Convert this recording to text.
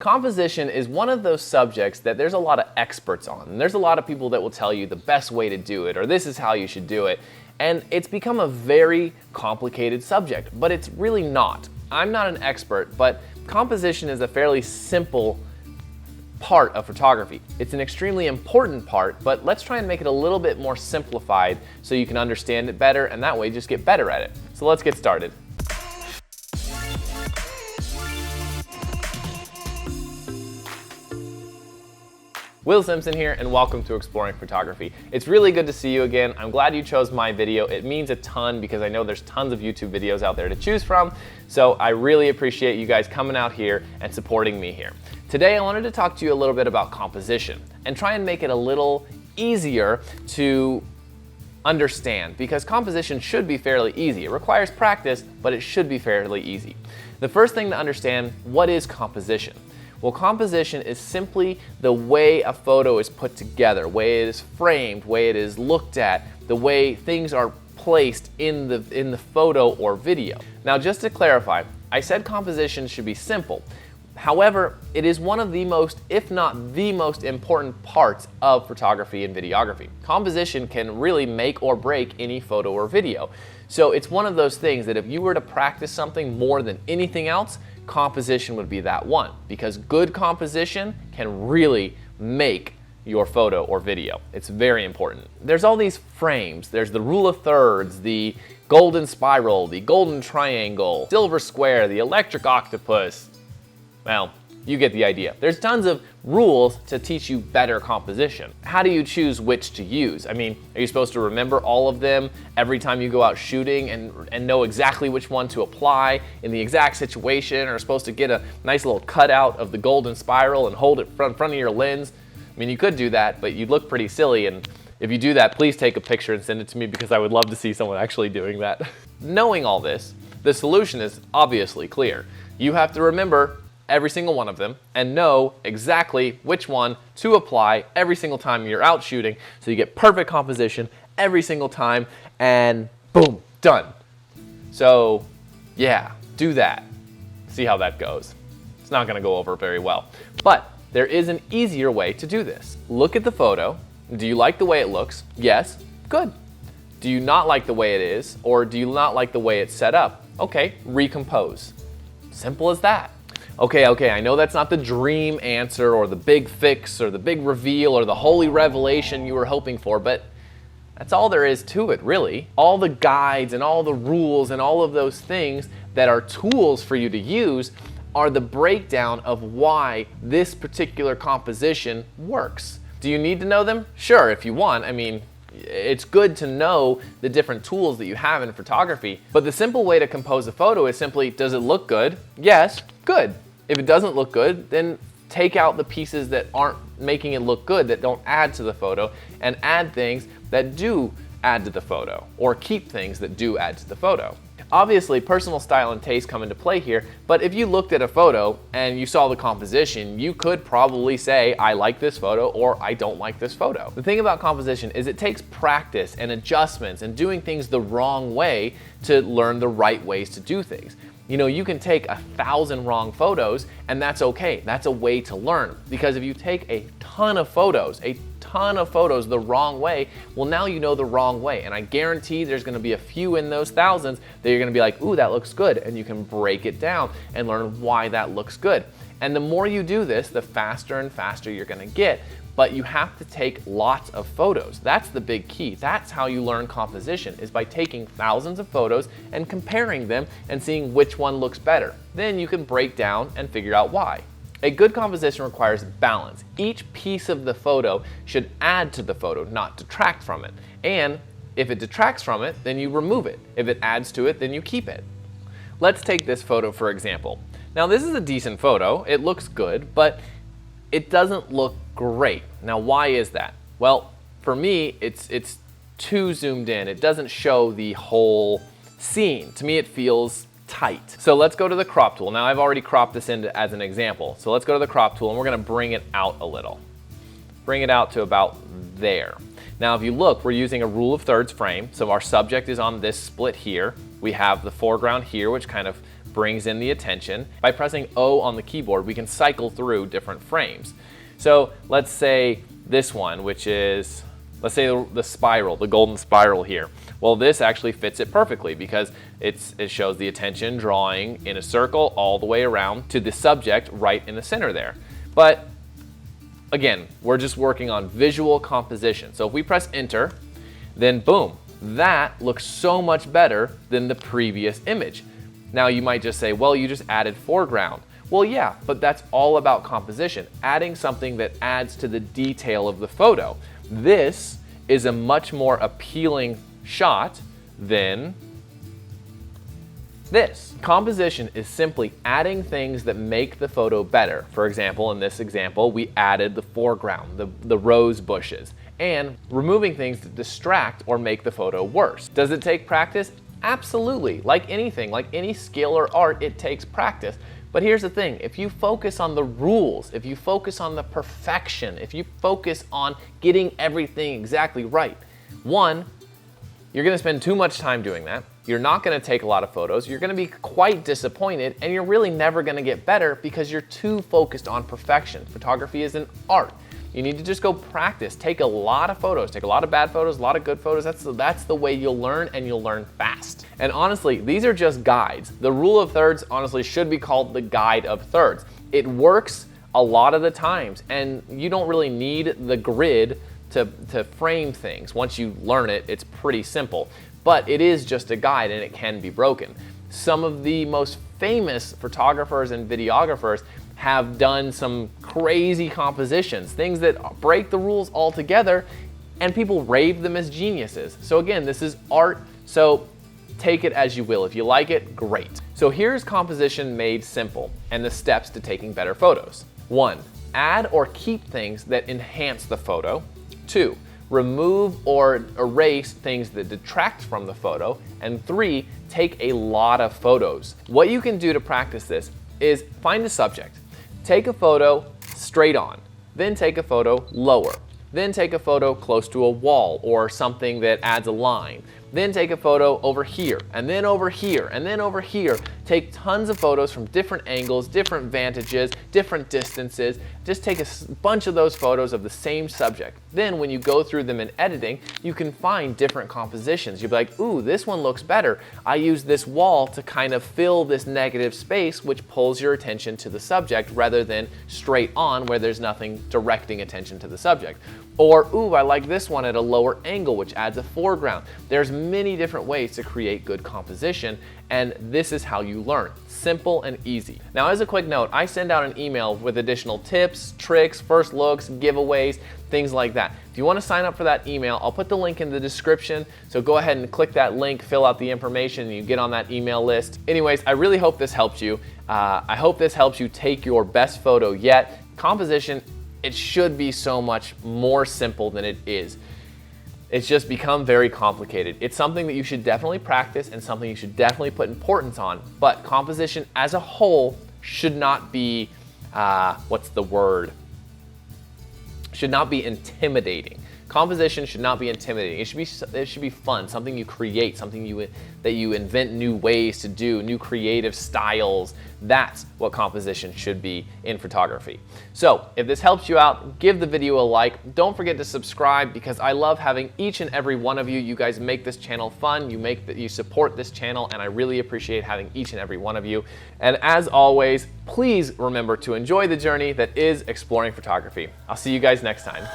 Composition is one of those subjects that there's a lot of experts on, and there's a lot of people that will tell you the best way to do it, or this is how you should do it, and it's become a very complicated subject, but it's really not. I'm not an expert, but composition is a fairly simple part of photography. It's an extremely important part, but let's try and make it a little bit more simplified so you can understand it better, and that way just get better at it. So let's get started. Will Simpson here, and welcome to Exploring Photography. It's really good to see you again. I'm glad you chose my video. It means a ton because I know there's tons of YouTube videos out there to choose from, so I really appreciate you guys coming out here and supporting me here. Today I wanted to talk to you a little bit about composition and try and make it a little easier to understand, because composition should be fairly easy. It requires practice, but it should be fairly easy. The first thing to understand, what is composition? Well, composition is simply the way a photo is put together, the way it is framed, the way it is looked at, the way things are placed in the photo or video. Now, just to clarify, I said composition should be simple. However, it is one of the most, if not the most important parts of photography and videography. Composition can really make or break any photo or video. So it's one of those things that if you were to practice something more than anything else, composition would be that one, because good composition can really make your photo or video. It's very important. There's all these frames. There's the rule of thirds, the golden spiral, the golden triangle, silver square, the electric octopus. Well, you get the idea. There's tons of rules to teach you better composition. How do you choose which to use? I mean, are you supposed to remember all of them every time you go out shooting and know exactly which one to apply in the exact situation, or supposed to get a nice little cutout of the golden spiral and hold it in front of your lens? I mean, you could do that, but you'd look pretty silly, and if you do that, please take a picture and send it to me, because I would love to see someone actually doing that. Knowing all this, the solution is obviously clear. You have to remember every single one of them and know exactly which one to apply every single time you're out shooting, so you get perfect composition every single time, and boom, done. So yeah, do that. See how that goes. It's not gonna go over very well, but there is an easier way to do this. Look at the photo. Do you like the way it looks? Yes, good. Do you not like the way it is, or do you not like the way it's set up? Okay, recompose. Simple as that. Okay, I know that's not the dream answer or the big fix or the big reveal or the holy revelation you were hoping for, but that's all there is to it, really. All the guides and all the rules and all of those things that are tools for you to use are the breakdown of why this particular composition works. Do you need to know them? Sure, if you want. I mean, it's good to know the different tools that you have in photography, but the simple way to compose a photo is simply, does it look good? Yes, good. If it doesn't look good, then take out the pieces that aren't making it look good, that don't add to the photo, and add things that do add to the photo, or keep things that do add to the photo. Obviously, personal style and taste come into play here, but if you looked at a photo and you saw the composition, you could probably say, I like this photo, or I don't like this photo. The thing about composition is it takes practice and adjustments and doing things the wrong way to learn the right ways to do things. You know, you can take 1,000 wrong photos, and that's okay. That's a way to learn, because if you take a ton of photos the wrong way, well, now you know the wrong way, and I guarantee there's gonna be a few in those thousands that you're gonna be like, ooh, that looks good, and you can break it down and learn why that looks good. And the more you do this, the faster and faster you're gonna get. But you have to take lots of photos. That's the big key. That's how you learn composition, is by taking thousands of photos and comparing them and seeing which one looks better. Then you can break down and figure out why. A good composition requires balance. Each piece of the photo should add to the photo, not detract from it. And if it detracts from it, then you remove it. If it adds to it, then you keep it. Let's take this photo for example. Now, this is a decent photo. It looks good, but it doesn't look great. Now, why is that? Well, for me, it's too zoomed in. It doesn't show the whole scene. To me, it feels tight. So let's go to the crop tool. Now, I've already cropped this in as an example. So let's go to the crop tool, and we're gonna bring it out a little. Bring it out to about there. Now, if you look, we're using a rule of thirds frame. So our subject is on this split here. We have the foreground here, which kind of brings in the attention. By pressing O on the keyboard, we can cycle through different frames. So let's say this one, which is, let's say the spiral, the golden spiral here. Well, this actually fits it perfectly because it shows the attention drawing in a circle all the way around to the subject right in the center there. But again, we're just working on visual composition. So if we press enter, then boom, that looks so much better than the previous image. Now you might just say, well, you just added foreground. Well, yeah, but that's all about composition, adding something that adds to the detail of the photo. This is a much more appealing shot than this. Composition is simply adding things that make the photo better. For example, in this example, we added the foreground, the rose bushes, and removing things that distract or make the photo worse. Does it take practice? Absolutely. Like anything, like any skill or art, it takes practice. But here's the thing, if you focus on the rules, if you focus on the perfection, if you focus on getting everything exactly right, one, you're gonna spend too much time doing that. You're not gonna take a lot of photos. You're gonna be quite disappointed, and you're really never gonna get better because you're too focused on perfection. Photography is an art. You need to just go practice. Take a lot of photos. Take a lot of bad photos, a lot of good photos. That's the way you'll learn, and you'll learn fast. And honestly, these are just guides. The rule of thirds honestly should be called the guide of thirds. It works a lot of the times, and you don't really need the grid to frame things. Once you learn it, it's pretty simple. But it is just a guide, and it can be broken. Some of the most famous photographers and videographers have done some crazy compositions, things that break the rules altogether, and people rave them as geniuses. So again, this is art, so take it as you will. If you like it, great. So here's composition made simple and the steps to taking better photos. 1, add or keep things that enhance the photo. 2, remove or erase things that detract from the photo. And 3, take a lot of photos. What you can do to practice this is find a subject. Take a photo straight on, then take a photo lower, then take a photo close to a wall or something that adds a line, then take a photo over here, and then over here, and then over here. Take tons of photos from different angles, different vantages, different distances. Just take a bunch of those photos of the same subject. Then when you go through them in editing, you can find different compositions. You'll be like, ooh, this one looks better. I use this wall to kind of fill this negative space, which pulls your attention to the subject rather than straight on where there's nothing directing attention to the subject. Or, ooh, I like this one at a lower angle, which adds a foreground. There's many different ways to create good composition, and this is how you learn. Simple and easy. Now, as a quick note, I send out an email with additional tips, tricks, first looks, giveaways, things like that. If you want to sign up for that email, I'll put the link in the description, so go ahead and click that link, fill out the information, and you get on that email list. Anyways, I really hope this helped you. I hope this helps you take your best photo yet. Composition, it should be so much more simple than it is. It's just become very complicated. It's something that you should definitely practice and something you should definitely put importance on, but composition as a whole should not be, should not be intimidating. Composition should not be intimidating. It should be fun, something you create, something that you invent new ways to do, new creative styles. That's what composition should be in photography. So if this helps you out, give the video a like. Don't forget to subscribe because I love having each and every one of you. You guys make this channel fun. You support this channel, and I really appreciate having each and every one of you. And as always, please remember to enjoy the journey that is exploring photography. I'll see you guys next time.